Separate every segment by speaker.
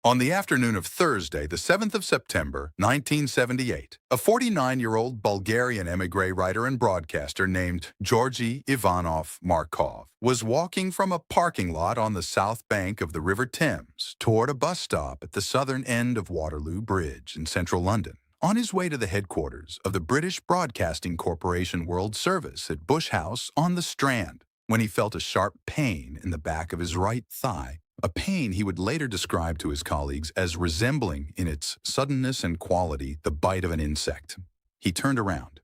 Speaker 1: On the afternoon of Thursday, the 7th of September, 1978, a 49-year-old Bulgarian émigré writer and broadcaster named Georgi Markov was walking from a parking lot on the south bank of the River Thames toward a bus stop at the southern end of Waterloo Bridge in central London, on his way to the headquarters of the British Broadcasting Corporation World Service at Bush House on the Strand, when he felt a sharp pain in the back of his right thigh. A pain he would later describe to his colleagues as resembling in its suddenness and quality the bite of an insect. He turned around.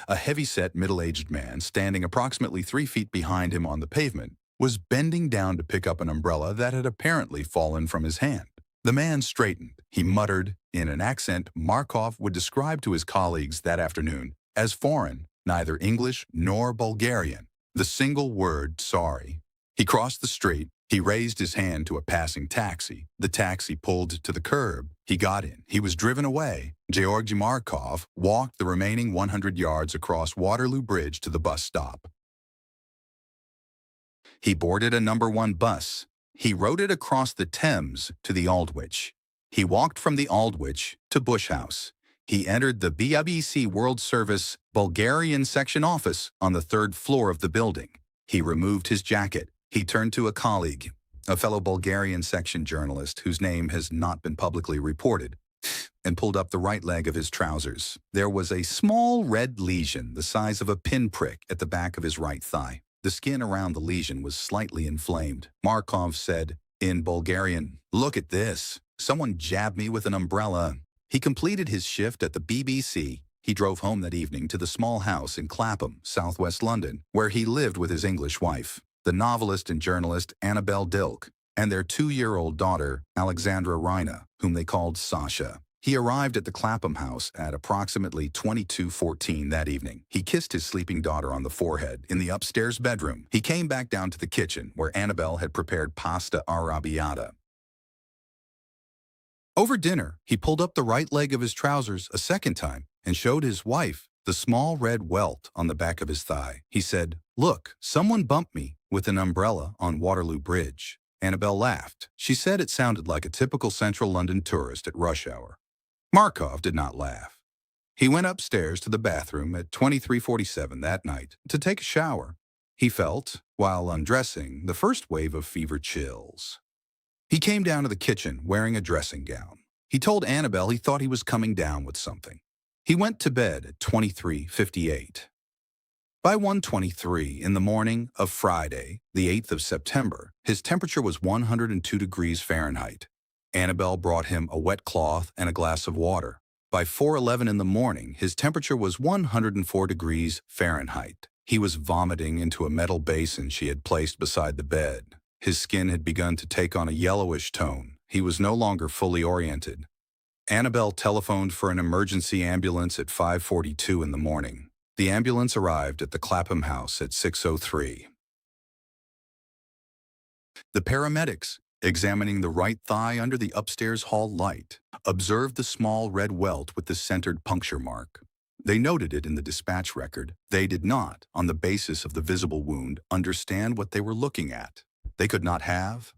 Speaker 1: A heavy-set middle-aged man, standing approximately 3 feet behind him on the pavement, was bending down to pick up an umbrella that had apparently fallen from his hand. The man straightened. He muttered, in an accent Markov would describe to his colleagues that afternoon as foreign, neither English nor Bulgarian, the single word sorry. He crossed the street. He raised his hand to a passing taxi. The taxi pulled to the curb. He got in. He was driven away. Georgi Markov walked the remaining 100 yards across Waterloo Bridge to the bus stop. He boarded a number 1 bus. He rode it across the Thames to the Aldwych. He walked from the Aldwych to Bush House. He entered the BBC World Service Bulgarian section office on the 3rd floor of the building. He removed his jacket. He turned to a colleague, a fellow Bulgarian section journalist whose name has not been publicly reported, and pulled up the right leg of his trousers. There was a small red lesion the size of a pinprick at the back of his right thigh. The skin around the lesion was slightly inflamed. Markov said, in Bulgarian, "Look at this. Someone jabbed me with an umbrella." He completed his shift at the BBC. He drove home that evening to the small house in Clapham, southwest London, where he lived with his English wife, the novelist and journalist Annabel Dilke, and their 2-year-old daughter, Alexandra Reina, whom they called Sasha. He arrived at the Clapham house at approximately 22:14 that evening. He kissed his sleeping daughter on the forehead in the upstairs bedroom. He came back down to the kitchen, where Annabel had prepared pasta arrabbiata. Over dinner, he pulled up the right leg of his trousers a second time and showed his wife the small red welt on the back of his thigh. He said, "Look, someone bumped me with an umbrella on Waterloo Bridge." Annabel laughed. She said it sounded like a typical central London tourist at rush hour. Markov did not laugh. He went upstairs to the bathroom at 23:47 that night to take a shower. He felt, while undressing, the first wave of fever chills. He came down to the kitchen wearing a dressing gown. He told Annabel he thought he was coming down with something. He went to bed at 23:58. By 1:23 in the morning of Friday, the 8th of September, his temperature was 102 degrees Fahrenheit. Annabel brought him a wet cloth and a glass of water. By 4:11 in the morning, his temperature was 104 degrees Fahrenheit. He was vomiting into a metal basin she had placed beside the bed. His skin had begun to take on a yellowish tone. He was no longer fully oriented. Annabel telephoned for an emergency ambulance at 5:42 in the morning. The ambulance arrived at the Clapham house at 6:03. The paramedics, examining the right thigh under the upstairs hall light, observed the small red welt with the centered puncture mark. They noted it in the dispatch record. They did not, on the basis of the visible wound, understand what they were looking at. They could not have.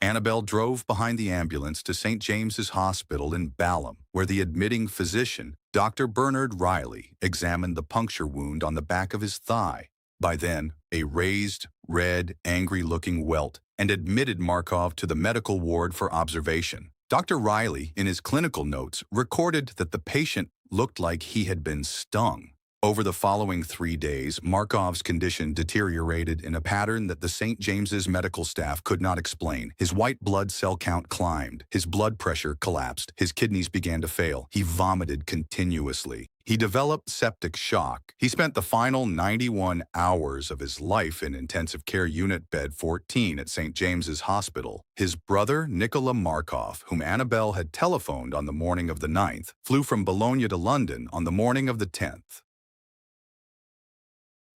Speaker 1: Annabel drove behind the ambulance to St. James's Hospital in Balham, where the admitting physician, Dr. Bernard Riley, examined the puncture wound on the back of his thigh. By then, a raised, red, angry-looking welt, and admitted Markov to the medical ward for observation. Dr. Riley, in his clinical notes, recorded that the patient looked like he had been stung. Over the following 3 days, Markov's condition deteriorated in a pattern that the St. James's medical staff could not explain. His white blood cell count climbed. His blood pressure collapsed. His kidneys began to fail. He vomited continuously. He developed septic shock. He spent the final 91 hours of his life in intensive care unit bed 14 at St. James's Hospital. His brother, Nikola Markov, whom Annabel had telephoned on the morning of the 9th, flew from Bologna to London on the morning of the 10th.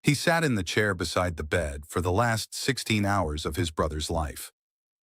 Speaker 1: He sat in the chair beside the bed for the last 16 hours of his brother's life.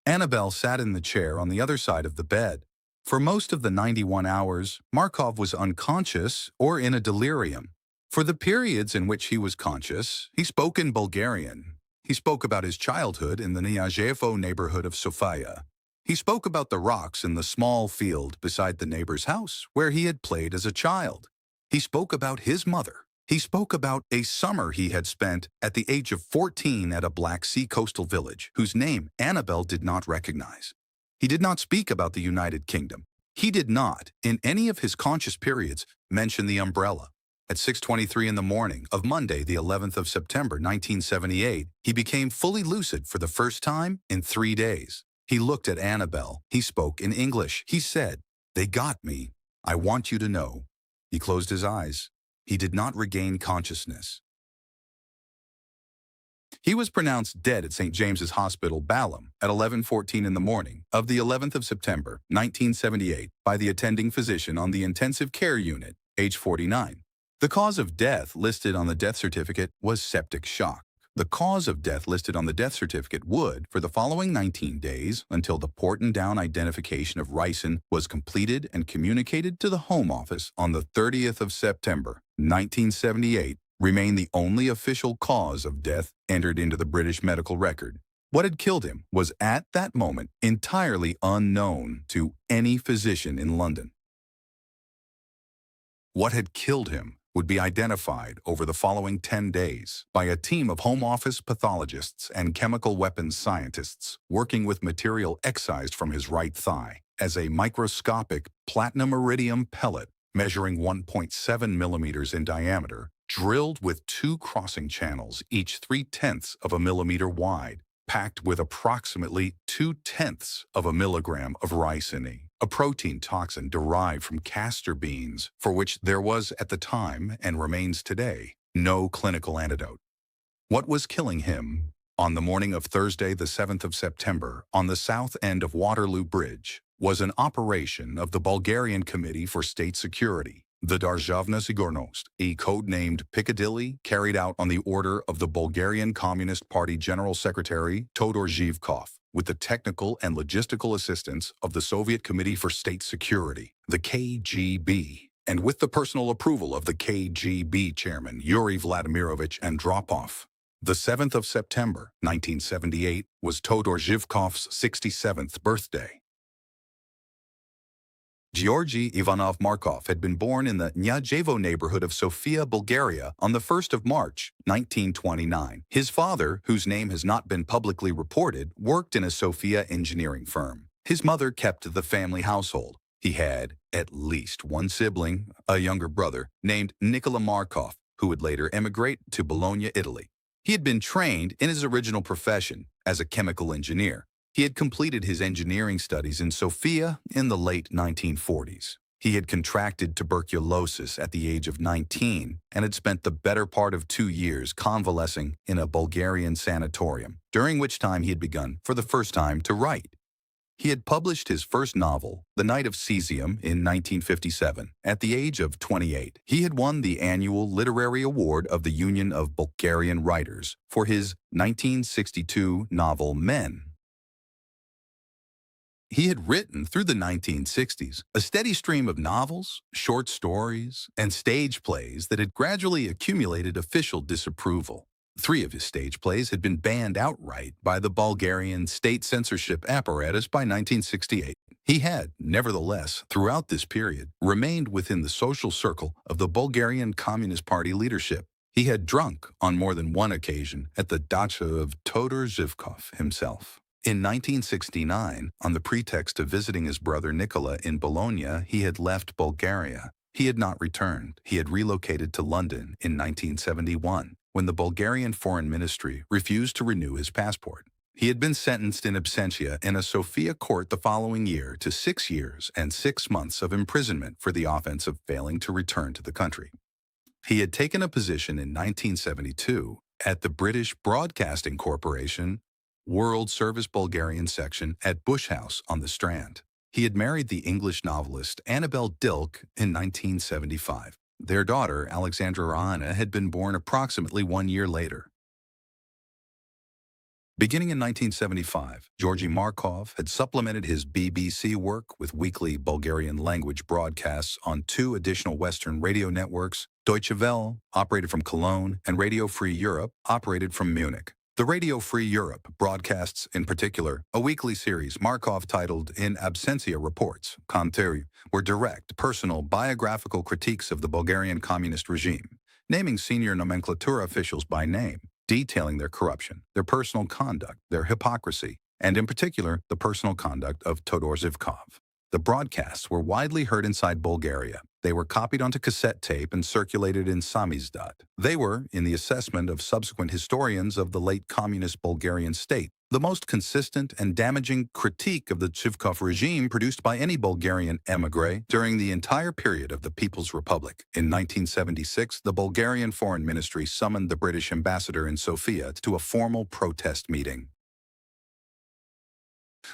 Speaker 1: Annabel sat in the chair on the other side of the bed. For most of the 91 hours, Markov was unconscious or in a delirium. For the periods in which he was conscious, he spoke in Bulgarian. He spoke about his childhood in the Niajevo neighborhood of Sofia. He spoke about the rocks in the small field beside the neighbor's house where he had played as a child. He spoke about his mother. He spoke about a summer he had spent at the age of 14 at a Black Sea coastal village whose name Annabel did not recognize. He did not speak about the United Kingdom. He did not, in any of his conscious periods, mention the umbrella. At 6:23 in the morning of Monday, the 11th of September, 1978, he became fully lucid for the first time in 3 days. He looked at Annabel. He spoke in English. He said, "They got me. I want you to know." He closed his eyes. He did not regain consciousness. He was pronounced dead at St. James's Hospital, Balham, at 11:14 in the morning of the 11th of September, 1978, by the attending physician on the intensive care unit, age 49. The cause of death listed on the death certificate was septic shock. The cause of death listed on the death certificate would, for the following 19 days, until the Porton-Down identification of ricin was completed and communicated to the Home Office on the 30th of September, 1978, remain the only official cause of death entered into the British medical record. What had killed him was at that moment entirely unknown to any physician in London. What had killed him would be identified over the following 10 days by a team of Home Office pathologists and chemical weapons scientists working with material excised from his right thigh as a microscopic platinum-iridium pellet measuring 1.7 millimeters in diameter, drilled with 2 crossing channels, each 3/10 of a millimeter wide, packed with approximately 2/10 of a milligram of ricin, a protein toxin derived from castor beans for which there was at the time, and remains today, no clinical antidote. What was killing him? On the morning of Thursday, the 7th of September, on the south end of Waterloo Bridge, was an operation of the Bulgarian Committee for State Security, the Državna Sigurnost, a code-named Piccadilly, carried out on the order of the Bulgarian Communist Party General Secretary Todor Zhivkov, with the technical and logistical assistance of the Soviet Committee for State Security, the KGB, and with the personal approval of the KGB chairman Yuri Vladimirovich Andropov. The 7th of September, 1978, was Todor Zhivkov's 67th birthday. Georgi Markov had been born in the Nyajevo neighborhood of Sofia, Bulgaria, on the 1st of March, 1929. His father, whose name has not been publicly reported, worked in a Sofia engineering firm. His mother kept the family household. He had at least one sibling, a younger brother, named Nikola Markov, who would later emigrate to Bologna, Italy. He had been trained in his original profession as a chemical engineer. He had completed his engineering studies in Sofia in the late 1940s. He had contracted tuberculosis at the age of 19 and had spent the better part of 2 years convalescing in a Bulgarian sanatorium, during which time he had begun, for the first time, to write. He had published his first novel, The Night of Cesium, in 1957. At the age of 28, he had won the annual literary award of the Union of Bulgarian Writers for his 1962 novel Men. He had written, through the 1960s, a steady stream of novels, short stories, and stage plays that had gradually accumulated official disapproval. 3 of his stage plays had been banned outright by the Bulgarian state censorship apparatus by 1968. He had, nevertheless, throughout this period, remained within the social circle of the Bulgarian Communist Party leadership. He had drunk on more than one occasion at the dacha of Todor Zhivkov himself. In 1969, on the pretext of visiting his brother Nikola in Bologna, he had left Bulgaria. He had not returned. He had relocated to London in 1971, when the Bulgarian Foreign Ministry refused to renew his passport. He had been sentenced in absentia in a Sofia court the following year to 6 years and 6 months of imprisonment for the offense of failing to return to the country. He had taken a position in 1972 at the British Broadcasting Corporation World Service Bulgarian section at Bush House on the Strand. He had married the English novelist Annabel Dilke in 1975. Their daughter, Alexandra Anna, had been born approximately 1 year later. Beginning in 1975, Georgi Markov had supplemented his BBC work with weekly Bulgarian language broadcasts on 2 additional Western radio networks, Deutsche Welle, operated from Cologne, and Radio Free Europe, operated from Munich. The Radio Free Europe broadcasts, in particular, a weekly series Markov titled In Absentia Reports, Commentary, were direct, personal, biographical critiques of the Bulgarian Communist regime, naming senior nomenclatura officials by name, detailing their corruption, their personal conduct, their hypocrisy, and in particular, the personal conduct of Todor Zhivkov. The broadcasts were widely heard inside Bulgaria. They were copied onto cassette tape and circulated in samizdat. They were, in the assessment of subsequent historians of the late communist Bulgarian state, the most consistent and damaging critique of the Zhivkov regime produced by any Bulgarian émigré during the entire period of the People's Republic. In 1976, the Bulgarian Foreign Ministry summoned the British ambassador in Sofia to a formal protest meeting.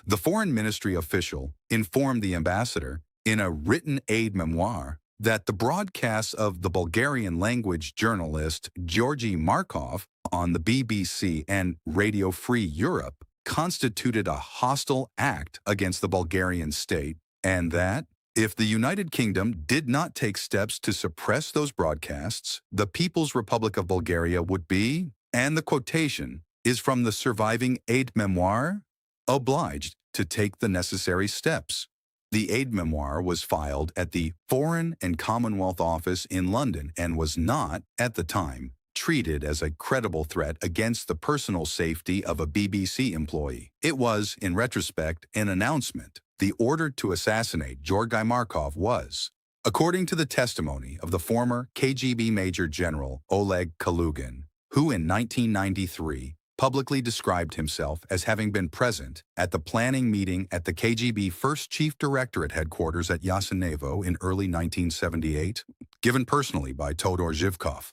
Speaker 1: The Foreign Ministry official informed the ambassador in a written aide-memoire that the broadcasts of the Bulgarian language journalist Georgi Markov on the BBC and Radio Free Europe constituted a hostile act against the Bulgarian state, and that if the United Kingdom did not take steps to suppress those broadcasts, the People's Republic of Bulgaria would be, and the quotation is from the surviving aide-memoire, obliged to take the necessary steps. The aide-memoire was filed at the Foreign and Commonwealth Office in London and was not, at the time, treated as a credible threat against the personal safety of a BBC employee. It was, in retrospect, an announcement. The order to assassinate Georgi Markov was, according to the testimony of the former KGB Major General Oleg Kalugin, who in 1993 publicly described himself as having been present at the planning meeting at the KGB First Chief Directorate headquarters at Yasenevo in early 1978, given personally by Todor Zhivkov.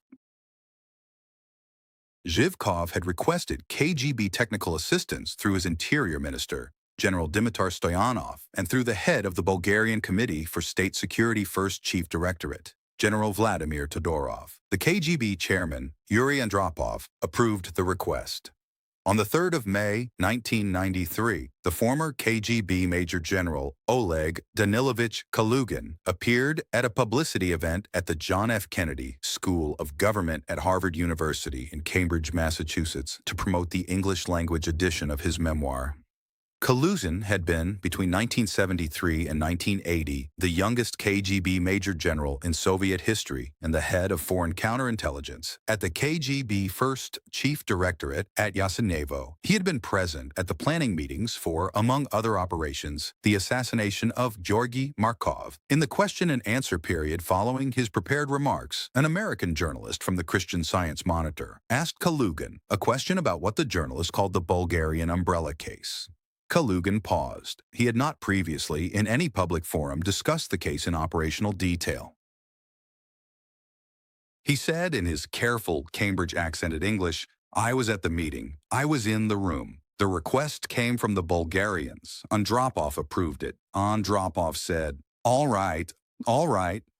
Speaker 1: Zhivkov had requested KGB technical assistance through his interior minister, General Dimitar Stoyanov, and through the head of the Bulgarian Committee for State Security First Chief Directorate, General Vladimir Todorov. The KGB chairman, Yuri Andropov, approved the request. On the 3rd of May, 1993, the former KGB Major General Oleg Danilovich Kalugin appeared at a publicity event at the John F. Kennedy School of Government at Harvard University in Cambridge, Massachusetts, to promote the English language edition of his memoir. Kalugin had been, between 1973 and 1980, the youngest KGB Major General in Soviet history and the head of foreign counterintelligence. At the KGB First Chief Directorate at Yasenevo, he had been present at the planning meetings for, among other operations, the assassination of Georgi Markov. In the question and answer period following his prepared remarks, an American journalist from the Christian Science Monitor asked Kalugin a question about what the journalist called the Bulgarian umbrella case. Kalugin paused. He had not previously, in any public forum, discussed the case in operational detail. He said in his careful Cambridge-accented English, "I was at the meeting. I was in the room. The request came from the Bulgarians. Andropov approved it. Andropov said, all right,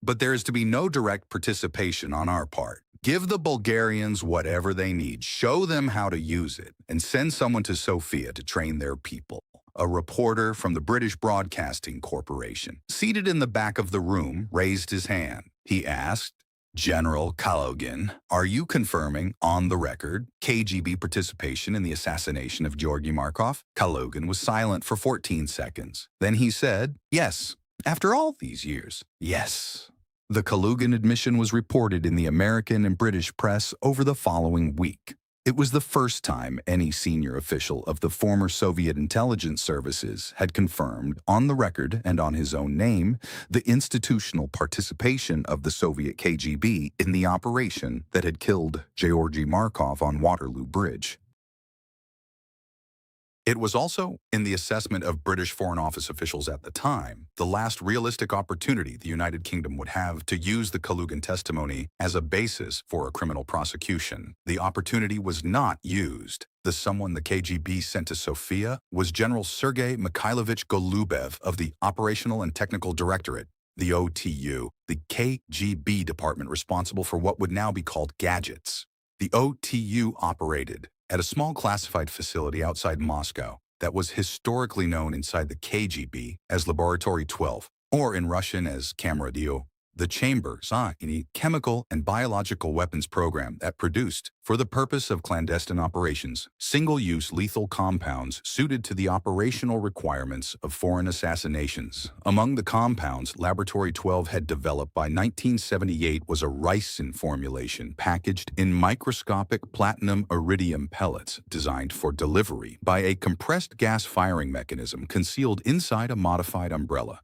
Speaker 1: but there is to be no direct participation on our part. Give the Bulgarians whatever they need, show them how to use it, and send someone to Sofia to train their people." A reporter from the British Broadcasting Corporation, seated in the back of the room, raised his hand. He asked, "General Kalugin, are you confirming, on the record, KGB participation in the assassination of Georgi Markov?" Kalugin was silent for 14 seconds. Then he said, "Yes. After all these years, yes." The Kalugin admission was reported in the American and British press over the following week. It was the first time any senior official of the former Soviet intelligence services had confirmed, on the record and on his own name, the institutional participation of the Soviet KGB in the operation that had killed Georgi Markov on Waterloo Bridge. It was also, in the assessment of British Foreign Office officials at the time, the last realistic opportunity the United Kingdom would have to use the Kalugin testimony as a basis for a criminal prosecution. The opportunity was not used. The someone the KGB sent to Sofia was General Sergei Mikhailovich Golubev of the Operational and Technical Directorate, the OTU, the KGB department responsible for what would now be called gadgets. The OTU operated at a small classified facility outside Moscow that was historically known inside the KGB as Laboratory 12, or in Russian as Kamradio. the chambers in a chemical and biological weapons program that produced, for the purpose of clandestine operations, single-use lethal compounds suited to the operational requirements of foreign assassinations. Among the compounds Laboratory 12 had developed by 1978 was a ricin formulation packaged in microscopic platinum-iridium pellets designed for delivery by a compressed gas firing mechanism concealed inside a modified umbrella.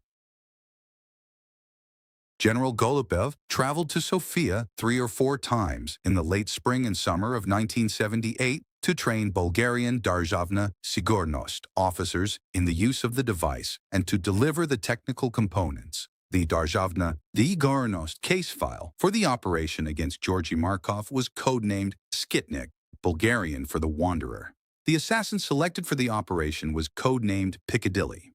Speaker 1: General Golubev traveled to Sofia 3 or 4 times in the late spring and summer of 1978 to train Bulgarian Državna Sigurnost officers in the use of the device and to deliver the technical components. The Državna Sigurnost case file for the operation against Georgi Markov was codenamed Skitnik, Bulgarian for the Wanderer. The assassin selected for the operation was codenamed Piccadilly.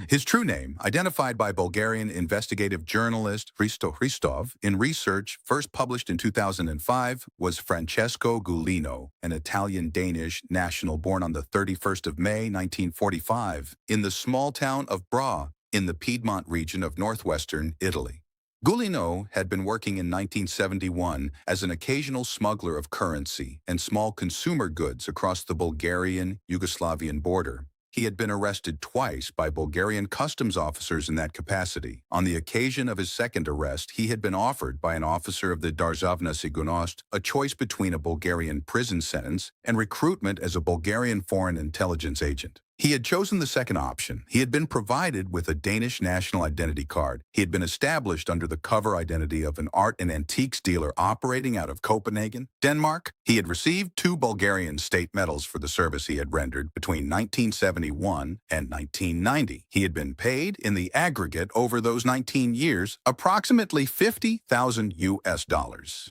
Speaker 1: His true name, identified by Bulgarian investigative journalist Hristo Hristov in research first published in 2005, was Francesco Gulino, an Italian-Danish national born on the 31st of May 1945 in the small town of Bra in the Piedmont region of northwestern Italy. Gulino had been working in 1971 as an occasional smuggler of currency and small consumer goods across the Bulgarian-Yugoslavian border. He had been arrested twice by Bulgarian customs officers in that capacity. On the occasion of his second arrest, he had been offered by an officer of the Državna Sigurnost a choice between a Bulgarian prison sentence and recruitment as a Bulgarian foreign intelligence agent. He had chosen the second option. He had been provided with a Danish national identity card. He had been established under the cover identity of an art and antiques dealer operating out of Copenhagen, Denmark. He had received 2 Bulgarian state medals for the service he had rendered between 1971 and 1990. He had been paid in the aggregate over those 19 years approximately $50,000.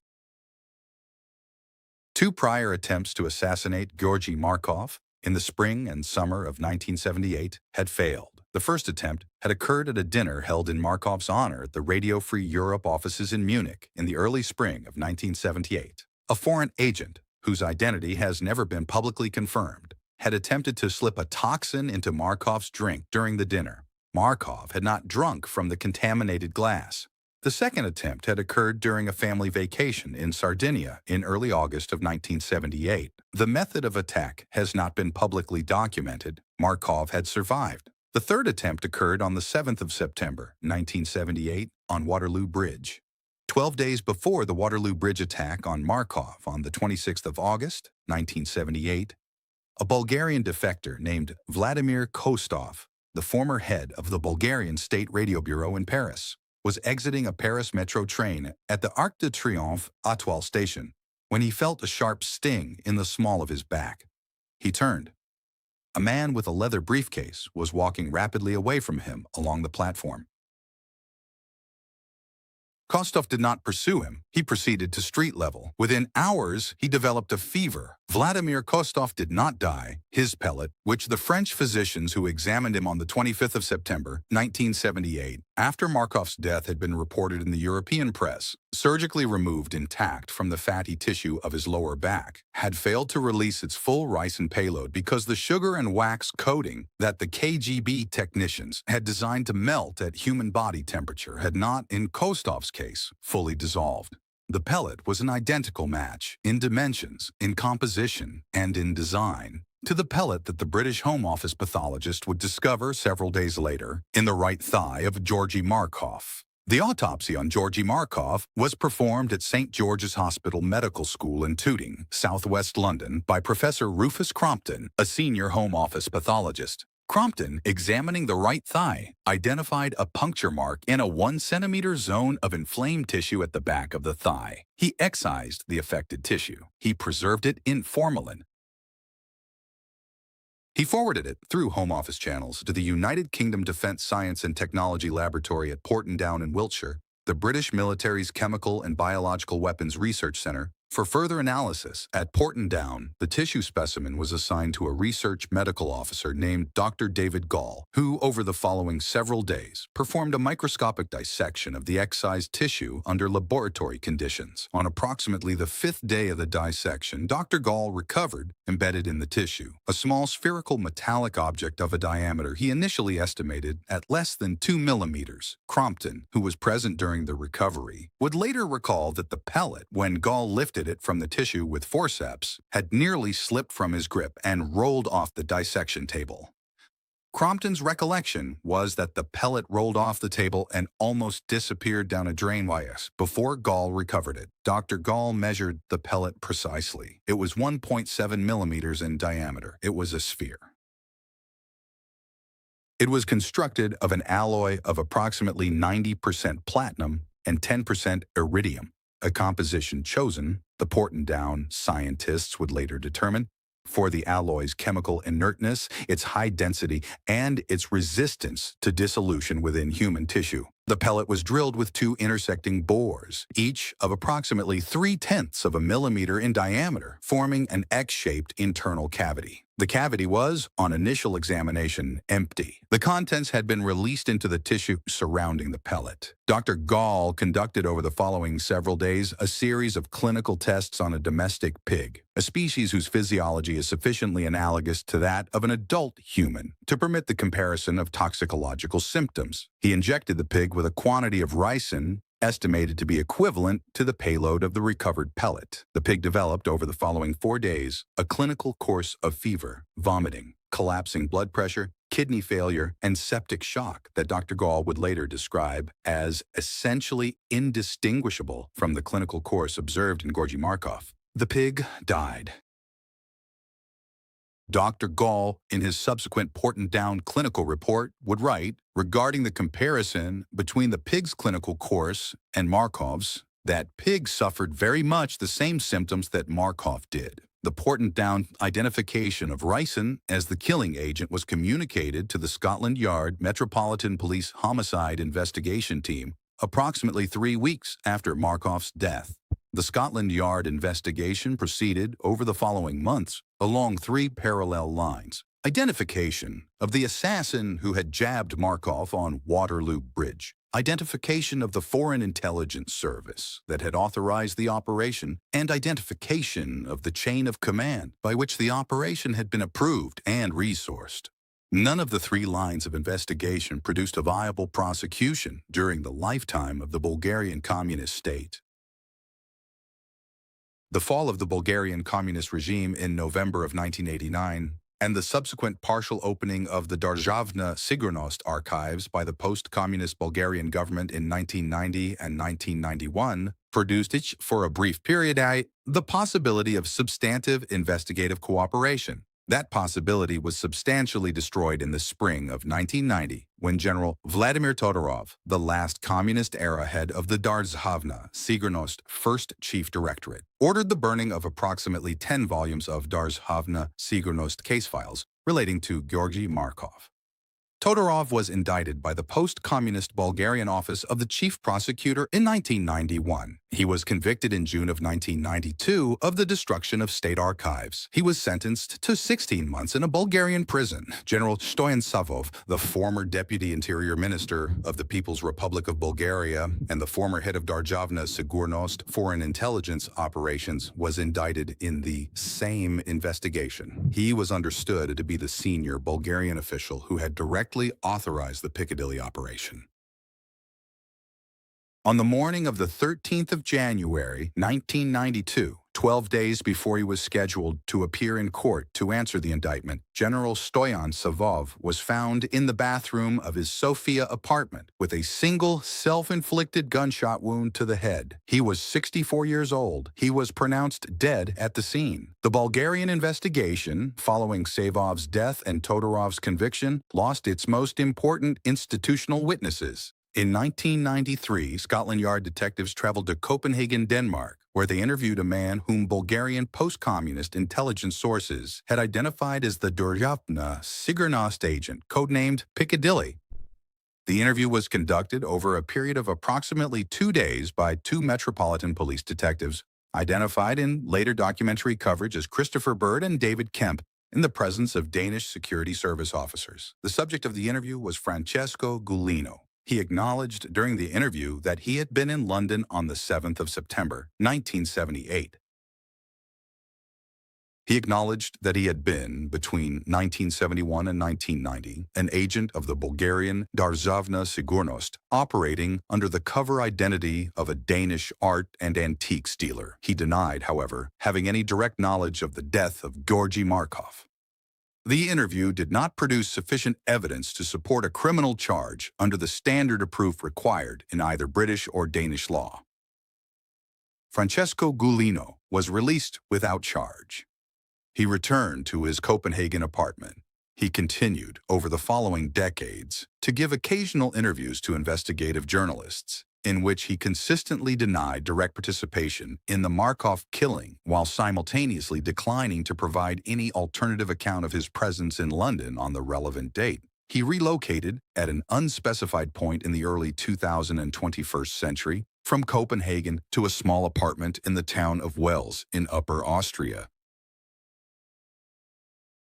Speaker 1: 2 prior attempts to assassinate Georgi Markov in the spring and summer of 1978 had failed. The first attempt had occurred at a dinner held in Markov's honor at the Radio Free Europe offices in Munich in the early spring of 1978. A foreign agent, whose identity has never been publicly confirmed, had attempted to slip a toxin into Markov's drink during the dinner. Markov had not drunk from the contaminated glass. The second attempt had occurred during a family vacation in Sardinia in early August of 1978. The method of attack has not been publicly documented. Markov had survived. The third attempt occurred on the 7th of September, 1978, on Waterloo Bridge. 12 days before the Waterloo Bridge attack on Markov on the 26th of August, 1978, a Bulgarian defector named Vladimir Kostov, the former head of the Bulgarian State Radio Bureau in Paris, was exiting a Paris metro train at the Arc de Triomphe Étoile station when he felt a sharp sting in the small of his back. He turned. A man with a leather briefcase was walking rapidly away from him along the platform. Kostov did not pursue him. He proceeded to street level. Within hours, he developed a fever. Vladimir Kostov did not die. His pellet, which the French physicians who examined him on the 25th of September, 1978, after Markov's death had been reported in the European press, surgically removed intact from the fatty tissue of his lower back, had failed to release its full ricin payload because the sugar and wax coating that the KGB technicians had designed to melt at human body temperature had not, in Kostov's case, fully dissolved. The pellet was an identical match in dimensions, in composition, and in design to the pellet that the British Home Office pathologist would discover several days later in the right thigh of Georgi Markov. The autopsy on Georgi Markov was performed at St. George's Hospital Medical School in Tooting, southwest London, by Professor Rufus Crompton, a senior Home Office pathologist. Crompton, examining the right thigh, identified a puncture mark in a 1 centimeter zone of inflamed tissue at the back of the thigh. He excised the affected tissue. He preserved it in formalin. He forwarded it through Home Office channels to the United Kingdom Defence Science and Technology Laboratory at Porton Down in Wiltshire, the British military's Chemical and Biological Weapons Research Centre, For further analysis, at Portendown, the tissue specimen was assigned to a research medical officer named Dr. David Gall, who, over the following several days, performed a microscopic dissection of the excised tissue under laboratory conditions. On approximately the 5th day of the dissection, Dr. Gall recovered, embedded in the tissue, a small spherical metallic object of a diameter he initially estimated at less than 2 millimeters. Crompton, who was present during the recovery, would later recall that the pellet, when Gall lifted it from the tissue with forceps, had nearly slipped from his grip and rolled off the dissection table. Crompton's recollection was that the pellet rolled off the table and almost disappeared down a drain wires before Gall recovered it. Dr. Gall measured the pellet precisely. It was 1.7 millimeters in diameter. It was a sphere. It was constructed of an alloy of approximately 90% platinum and 10% iridium, a composition chosen, the Portendown scientists would later determine, for the alloy's chemical inertness, its high density, and its resistance to dissolution within human tissue. The pellet was drilled with 2 intersecting bores, each of approximately 0.3 of a millimeter in diameter, forming an X-shaped internal cavity. The cavity was, on initial examination, empty. The contents had been released into the tissue surrounding the pellet. Dr. Gall conducted over the following several days a series of clinical tests on a domestic pig, a species whose physiology is sufficiently analogous to that of an adult human to permit the comparison of toxicological symptoms. He injected the pig with a quantity of ricin estimated to be equivalent to the payload of the recovered pellet. The pig developed over the following 4 days a clinical course of fever, vomiting, collapsing blood pressure, kidney failure, and septic shock that Dr. Gall would later describe as essentially indistinguishable from the clinical course observed in Georgi Markov. The pig died. Dr. Gall, in his subsequent Portendown clinical report, would write, regarding the comparison between the pig's clinical course and Markov's, that pig suffered very much the same symptoms that Markov did. The Portendown identification of ricin as the killing agent was communicated to the Scotland Yard Metropolitan Police Homicide Investigation Team approximately 3 weeks after Markov's death. The Scotland Yard investigation proceeded over the following months along 3 parallel lines. Identification of the assassin who had jabbed Markov on Waterloo Bridge. Identification of the Foreign Intelligence Service that had authorized the operation, and identification of the chain of command by which the operation had been approved and resourced. None of the 3 lines of investigation produced a viable prosecution during the lifetime of the Bulgarian Communist state. The fall of the Bulgarian Communist regime in November of 1989 and the subsequent partial opening of the Državna Sigurnost archives by the post-communist Bulgarian government in 1990 and 1991 produced, for a brief period, the possibility of substantive investigative cooperation. That possibility was substantially destroyed in the spring of 1990 when General Vladimir Todorov, the last communist-era head of the Državna Sigurnost First Chief Directorate, ordered the burning of approximately 10 volumes of Državna Sigurnost case files relating to Georgi Markov. Todorov was indicted by the post-communist Bulgarian office of the chief prosecutor in 1991. He was convicted in June of 1992 of the destruction of state archives. He was sentenced to 16 months in a Bulgarian prison. General Stoyan Savov, the former deputy interior minister of the People's Republic of Bulgaria and the former head of Državna Sigurnost foreign intelligence operations, was indicted in the same investigation. He was understood to be the senior Bulgarian official who had directly authorized the Piccadilly operation. On the morning of the 13th of January, 1992, 12 days before he was scheduled to appear in court to answer the indictment, General Stoyan Savov was found in the bathroom of his Sofia apartment with a single self-inflicted gunshot wound to the head. He was 64 years old. He was pronounced dead at the scene. The Bulgarian investigation, following Savov's death and Todorov's conviction, lost its most important institutional witnesses. In 1993, Scotland Yard detectives traveled to Copenhagen, Denmark, where they interviewed a man whom Bulgarian post-communist intelligence sources had identified as the Državna Sigurnost agent, codenamed Piccadilly. The interview was conducted over a period of approximately 2 days by 2 Metropolitan Police detectives identified in later documentary coverage as Christopher Bird and David Kemp in the presence of Danish security service officers. The subject of the interview was Francesco Guglino. He acknowledged during the interview that he had been in London on the 7th of September, 1978. He acknowledged that he had been, between 1971 and 1990, an agent of the Bulgarian Državna Sigurnost, operating under the cover identity of a Danish art and antiques dealer. He denied, however, having any direct knowledge of the death of Georgi Markov. The interview did not produce sufficient evidence to support a criminal charge under the standard of proof required in either British or Danish law. Francesco Guglino was released without charge. He returned to his Copenhagen apartment. He continued, over the following decades, to give occasional interviews to investigative journalists, in which he consistently denied direct participation in the Markov killing while simultaneously declining to provide any alternative account of his presence in London on the relevant date. He relocated at an unspecified point in the early 2021st century from Copenhagen to a small apartment in the town of Wels in Upper Austria.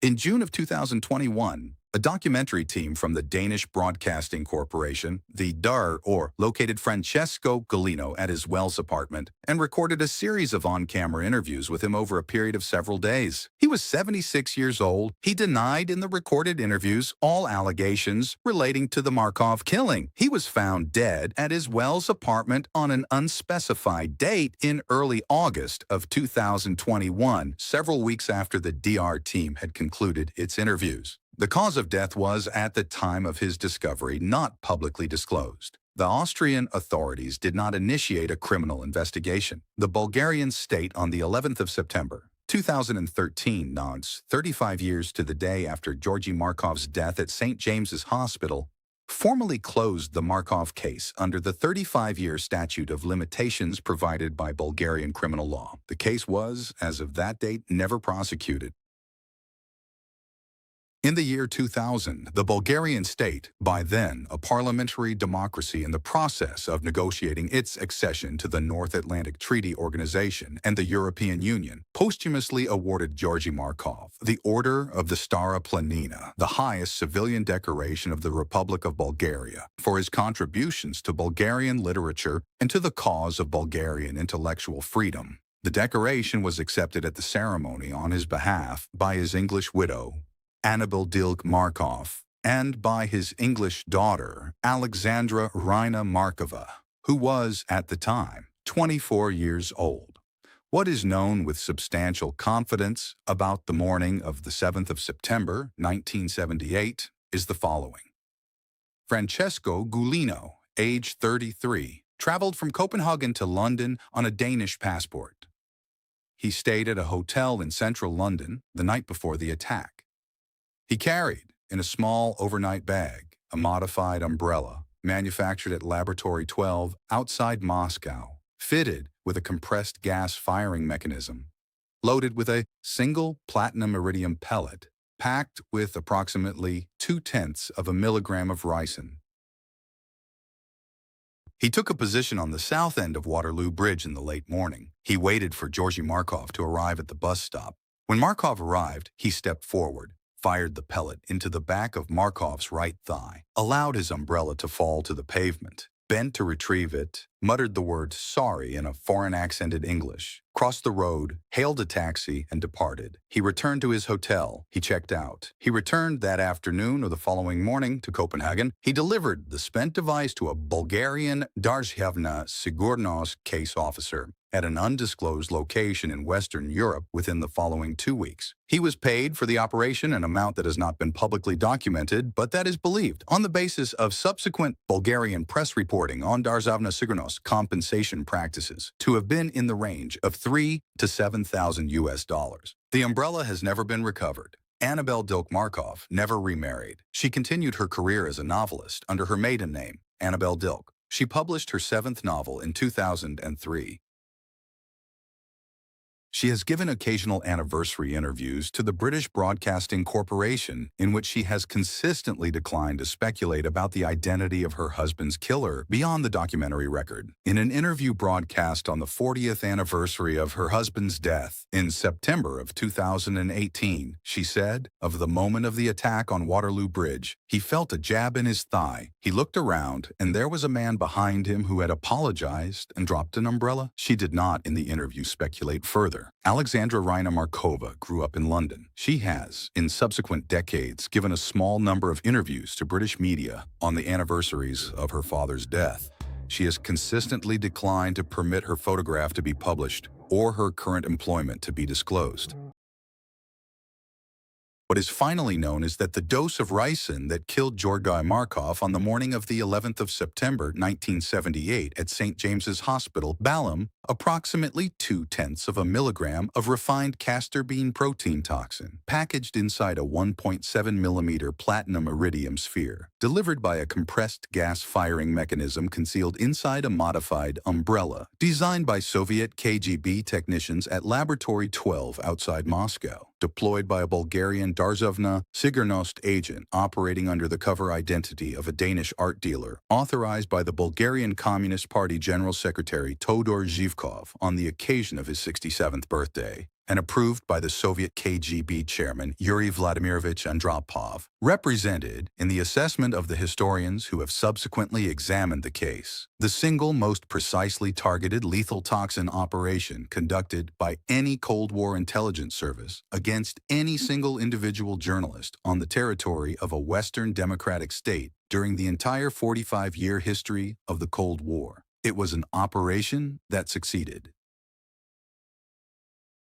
Speaker 1: In June of 2021, a documentary team from the Danish Broadcasting Corporation, the DR, located Francesco Guglino at his Wels apartment and recorded a series of on-camera interviews with him over a period of several days. He was 76 years old. He denied in the recorded interviews all allegations relating to the Markov killing. He was found dead at his Wels apartment on an unspecified date in early August of 2021, several weeks after the DR team had concluded its interviews. The cause of death was, at the time of his discovery, not publicly disclosed. The Austrian authorities did not initiate a criminal investigation. The Bulgarian state, on the 11th of September, 2013, nods 35 years to the day after Georgi Markov's death at St. James's Hospital, formally closed the Markov case under the 35-year statute of limitations provided by Bulgarian criminal law. The case was, as of that date, never prosecuted. In the year 2000, the Bulgarian state, by then a parliamentary democracy in the process of negotiating its accession to the North Atlantic Treaty Organization and the European Union, posthumously awarded Georgi Markov the Order of the Stara Planina, the highest civilian decoration of the Republic of Bulgaria, for his contributions to Bulgarian literature and to the cause of Bulgarian intellectual freedom. The decoration was accepted at the ceremony on his behalf by his English widow, Georgi Markov, and by his English daughter, Alexandra Rina Markova, who was, at the time, 24 years old. What is known with substantial confidence about the morning of the 7th of September, 1978, is the following. Francesco Guglino, age 33, traveled from Copenhagen to London on a Danish passport. He stayed at a hotel in central London the night before the attack. He carried, in a small overnight bag, a modified umbrella manufactured at Laboratory 12 outside Moscow, fitted with a compressed gas firing mechanism, loaded with a single platinum-iridium pellet, packed with approximately 0.2 of a milligram of ricin. He took a position on the south end of Waterloo Bridge in the late morning. He waited for Georgi Markov to arrive at the bus stop. When Markov arrived, he stepped forward, fired the pellet into the back of Markov's right thigh, allowed his umbrella to fall to the pavement, bent to retrieve it, muttered the word sorry in a foreign accented English, crossed the road, hailed a taxi, and departed. He returned to his hotel. He checked out. He returned that afternoon or the following morning to Copenhagen. He delivered the spent device to a Bulgarian Državna Sigurnost case officer at an undisclosed location in Western Europe within the following 2 weeks. He was paid for the operation an amount that has not been publicly documented, but that is believed, on the basis of subsequent Bulgarian press reporting on Državna Sigurnost compensation practices, to have been in the range of $3,000 to $7,000. The umbrella has never been recovered. Georgi Markov never remarried. She continued her career as a novelist under her maiden name, Georgi. She published her 7th novel in 2003. She has given occasional anniversary interviews to the British Broadcasting Corporation in which she has consistently declined to speculate about the identity of her husband's killer beyond the documentary record. In an interview broadcast on the 40th anniversary of her husband's death in September of 2018, she said, "Of the moment of the attack on Waterloo Bridge, he felt a jab in his thigh. He looked around, and there was a man behind him who had apologized and dropped an umbrella." She did not, in the interview, speculate further. Alexandra Reina Markova grew up in London. She has, in subsequent decades, given a small number of interviews to British media on the anniversaries of her father's death. She has consistently declined to permit her photograph to be published or her current employment to be disclosed. What is finally known is that the dose of ricin that killed Georgi Markov on the morning of the 11th of September 1978 at St. James's Hospital, Balham, approximately 0.2 of a milligram of refined castor bean protein toxin, packaged inside a 1.7 millimeter platinum-iridium sphere, delivered by a compressed gas firing mechanism concealed inside a modified umbrella, designed by Soviet KGB technicians at Laboratory 12 outside Moscow, deployed by a Bulgarian Darzovna Sigurnost agent operating under the cover identity of a Danish art dealer, authorized by the Bulgarian Communist Party General Secretary Todor Zhivkov on the occasion of his 67th birthday, and approved by the Soviet KGB chairman Yuri Vladimirovich Andropov, represented in the assessment of the historians who have subsequently examined the case, the single most precisely targeted lethal toxin operation conducted by any Cold War intelligence service against any single individual journalist on the territory of a Western democratic state during the entire 45-year history of the Cold War. It was an operation that succeeded.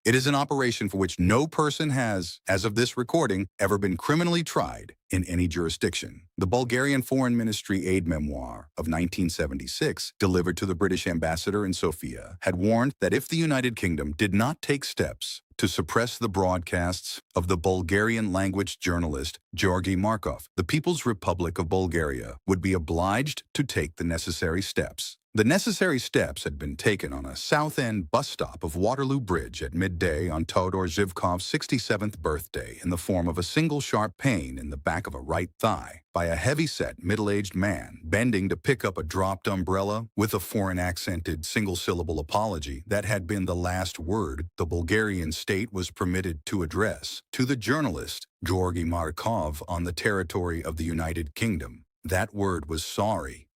Speaker 1: It is an operation for which no person has, as of this recording, ever been criminally tried in any jurisdiction. The Bulgarian Foreign Ministry aid memoir of 1976, delivered to the British ambassador in Sofia, had warned that if the United Kingdom did not take steps to suppress the broadcasts of the Bulgarian-language journalist Georgi Markov, the People's Republic of Bulgaria would be obliged to take the necessary steps. The necessary steps had been taken on a south-end bus stop of Waterloo Bridge at midday on Todor Zhivkov's 67th birthday in the form of a single sharp pain in the back of a right thigh by a heavy-set, middle-aged man bending to pick up a dropped umbrella with a foreign-accented single-syllable apology that had been the last word the Bulgarian state was permitted to address to the journalist Georgi Markov on the territory of the United Kingdom. That word was sorry.